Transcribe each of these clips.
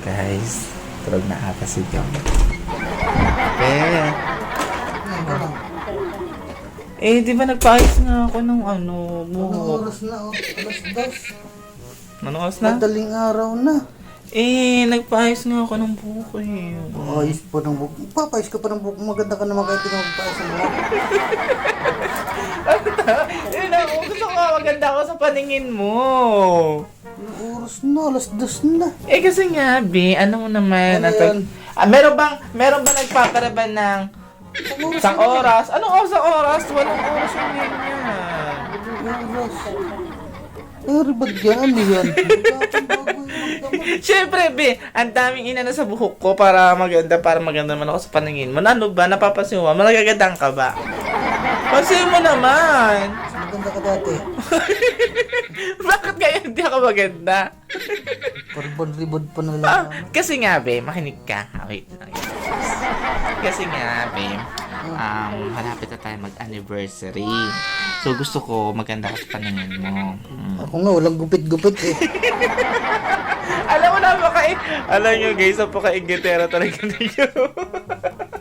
Guys, tulog na ata si John. Di ba nagpaayos nga ako ng Anong buhok? oras na, oh? Alas 2. Anong oras na? Madaling araw na. Nagpaayos nga ako ng buhok Ayos pa ng buhok. Papayos ka pa ng buhok. Maganda ka naman kahit di ka magpayos ng buhok. Gusto ko maganda ako sa paningin mo. Anong oras na? Alas 2 na. Kasi nga, ano mo naman? Ano yan? Meron ba nagpaparaban ng isang oras? Anong oras? Walang oras yung ganyan. Oras. Ba't yan? Ano yan? Siyempre, ang daming inana sa buhok ko para maganda naman ako sa paningin mo. Ano ba? Napapansin mo ba? Malagagandang ka ba? Pansin mo naman. Maganda ka dati. Bakit kaya hindi ako maganda? Paribod pa na lang. Kasi nga, makinig ka. Wait lang. Kasi nga, malapit na tayo mag-anniversary. So, gusto ko maganda ka sa paningin mo. Ako nga, walang gupit-gupit eh. Alam nyo guys, napaka-ingitera talaga ninyo.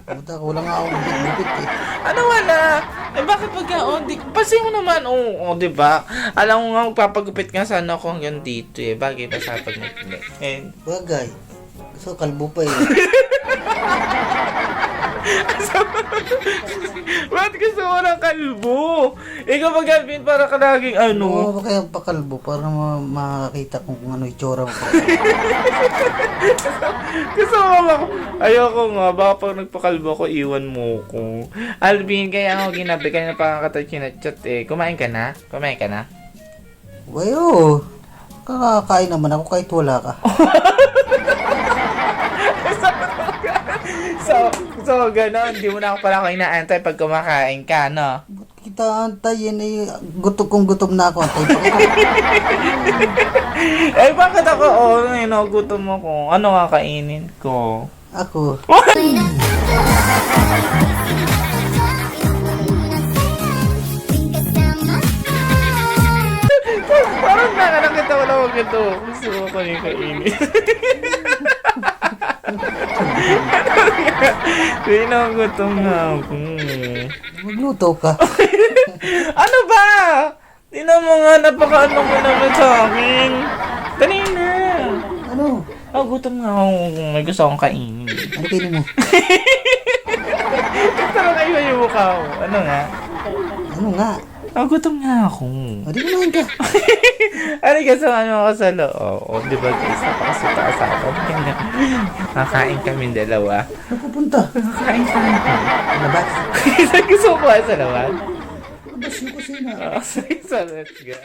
Puta ko, wala nga akong gupit-gupit eh. Wala? Bakit Pasin mo naman, diba? Alam mo nga, magpapagupit nga sana ako hanggang dito Bagay pa sa pag Bagay. So, kalbo pa eh. Ba't gusto mo ng kalbo? Ikaw mag-alpin para ka laging Oo, kaya pakalbo para makakita kung ano itsura mo. Gusto mo ayoko nga, baka pag nagpakalbo ako, iwan mo ko. Alvin, kaya ako ginabi, kaya napakakatay chinachat Kumain ka na? Wayo, kakakain naman ako kahit wala ka. So, gano'n, hindi mo na ako pala ako inaantay pag kumakain ka, no? Ba't kita antayin eh? Gutom na ako. Antay pa kita. Bakit ako? Gutom ako. Ano kakainin ko? Ako. Parang nakita wala ko ito. Gusto ko kainin. Gutom na ako. Magluto ka. Ano ba? Tingnan mo nga, napaka-ano mo naman sa akin. Dali na. Ano? Gutom nga ako. May gusto akong kainin. Ano kainin mo? Parang kayo yung mukha ko. Ano nga? Ano nga? Gutom nga ako. Di kumain ka. Ano kasi ako sa loob? Di ba guys? Napakasuta sa akin. Kakain kami dalawa. Napupunta. Kakain kami. Labas. Gusto ko sa labas. Labas yung kusina. So let's go.